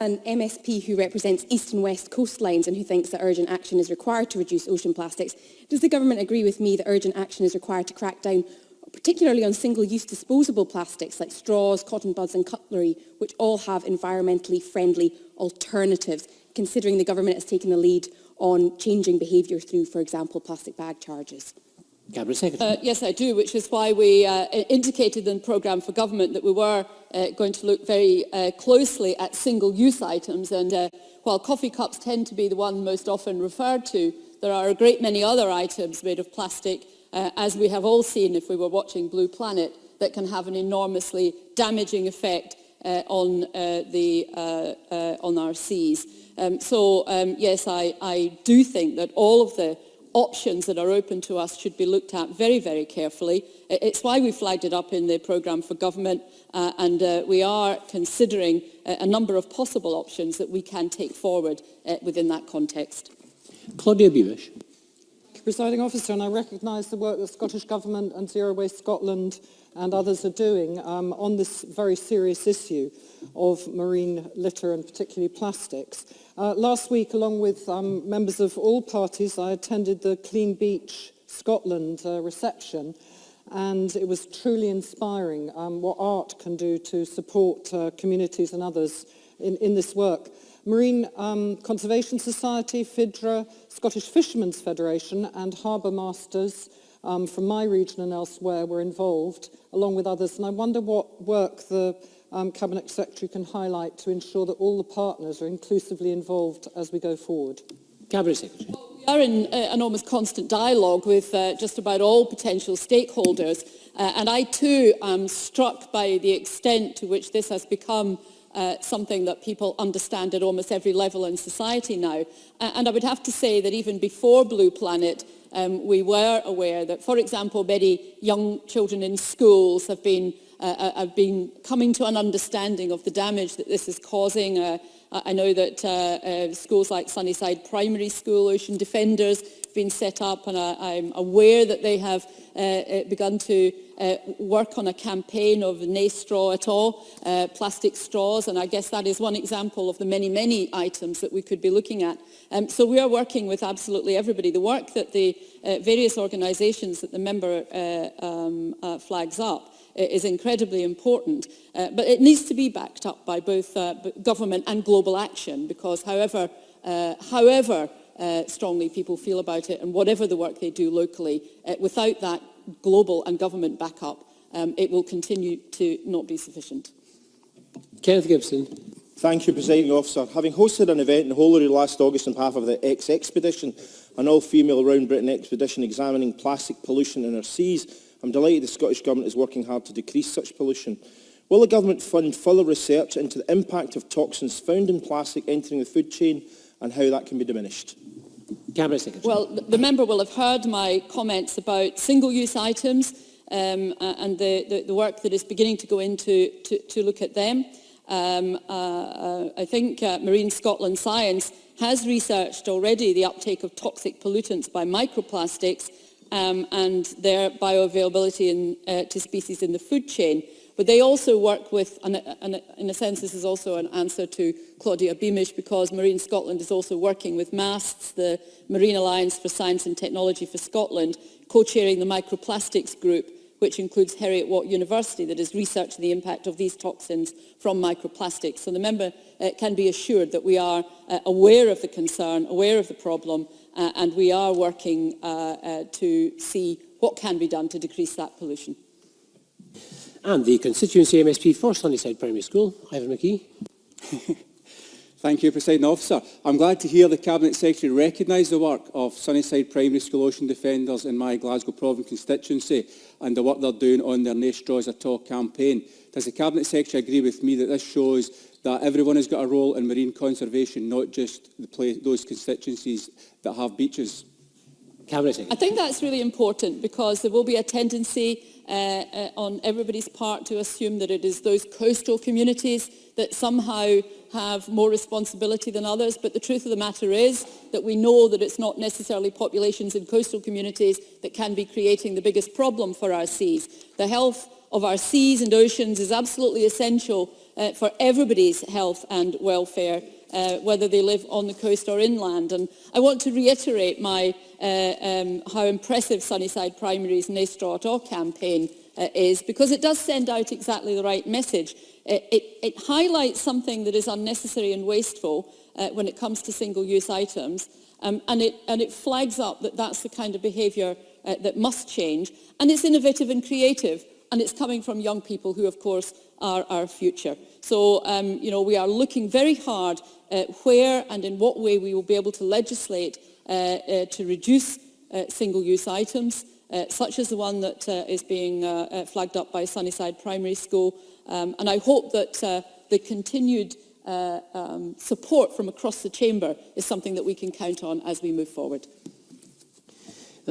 An MSP who represents east and west coastlines and who thinks that urgent action is required to reduce ocean plastics, does the government agree with me that urgent action is required to crack down particularly on single-use disposable plastics like straws, cotton buds and cutlery, which all have environmentally friendly alternatives, considering the government has taken the lead on changing behaviour through, for example, plastic bag charges? Cabinet Secretary. Yes, I do, which is why we indicated in the programme for government that we were going to look very closely at single-use items. And while coffee cups tend to be the one most often referred to, there are a great many other items made of plastic, as we have all seen if we were watching Blue Planet, that can have an enormously damaging effect on our seas. Yes, I do think that all of the options that are open to us should be looked at very, very carefully. It's why we flagged it up in the programme for government, and we are considering a number of possible options that we can take forward within that context. Claudia Beamish. Presiding Officer, and I recognise the work that the Scottish Government and Zero Waste Scotland and others are doing on this very serious issue of marine litter and particularly plastics. Last week, along with members of all parties, I attended the Clean Beach Scotland reception, and it was truly inspiring what art can do to support communities and others in this work. Marine Conservation Society, FIDRA, Scottish Fishermen's Federation and Harbour Masters from my region and elsewhere were involved, along with others. And I wonder what work the Cabinet Secretary can highlight to ensure that all the partners are inclusively involved as we go forward. Cabinet Secretary. We are in an almost constant dialogue with just about all potential stakeholders. And I too am struck by the extent to which this has become something that people understand at almost every level in society now. And I would have to say that even before Blue Planet, we were aware that, for example, many young children in schools have been coming to an understanding of the damage that this is causing. I know that schools like Sunnyside Primary School, Ocean Defenders, have been set up, and I'm aware that they have begun to work on a campaign of no straw at all, plastic straws, and I guess that is one example of the many, many items that we could be looking at. So we are working with absolutely everybody. The work that the various organisations that the member flags up is incredibly important, but it needs to be backed up by both government and global action, because however strongly people feel about it and whatever the work they do locally, without that global and government backup, it will continue to not be sufficient. Kenneth Gibson. Thank you, Presiding Officer. Having hosted an event in Holyrood last August on behalf of the X-Expedition, an all-female round Britain expedition examining plastic pollution in our seas, I'm delighted the Scottish Government is working hard to decrease such pollution. Will the Government fund further research into the impact of toxins found in plastic entering the food chain and how that can be diminished? Cabinet Secretary. Well, the member will have heard my comments about single-use items and the work that is beginning to go into to look at them. I think Marine Scotland Science has researched already the uptake of toxic pollutants by microplastics and their bioavailability to species in the food chain. But they also work with, and in a sense this is also an answer to Claudia Beamish, because Marine Scotland is also working with MASTS, the Marine Alliance for Science and Technology for Scotland, co-chairing the microplastics group, which includes Heriot-Watt University, that is researching the impact of these toxins from microplastics. So the member can be assured that we are aware of the concern, aware of the problem, and we are working to see what can be done to decrease that pollution. And the constituency MSP for Sunnyside Primary School, Ivan McKee. Thank you, Presiding Officer. I'm glad to hear the Cabinet Secretary recognise the work of Sunnyside Primary School Ocean Defenders in my Glasgow Province constituency and the work they're doing on their No Straws at All campaign. Does the Cabinet Secretary agree with me that this shows that everyone has got a role in marine conservation, not just those constituencies that have beaches? Cabinet Secretary. I think that's really important, because there will be a tendency on everybody's part to assume that it is those coastal communities that somehow have more responsibility than others, but the truth of the matter is that we know that it's not necessarily populations in coastal communities that can be creating the biggest problem for our seas. The health of our seas and oceans is absolutely essential for everybody's health and welfare, whether they live on the coast or inland. And I want to reiterate how impressive Sunnyside Primary's Naistra At All campaign is, because it does send out exactly the right message. It highlights something that is unnecessary and wasteful when it comes to single-use items, and it flags up that that's the kind of behaviour that must change, and it's innovative and creative, and it's coming from young people who, of course, are our future. So, we are looking very hard at where and in what way we will be able to legislate to reduce single-use items, such as the one that is being flagged up by Sunnyside Primary School. And I hope that the continued support from across the chamber is something that we can count on as we move forward.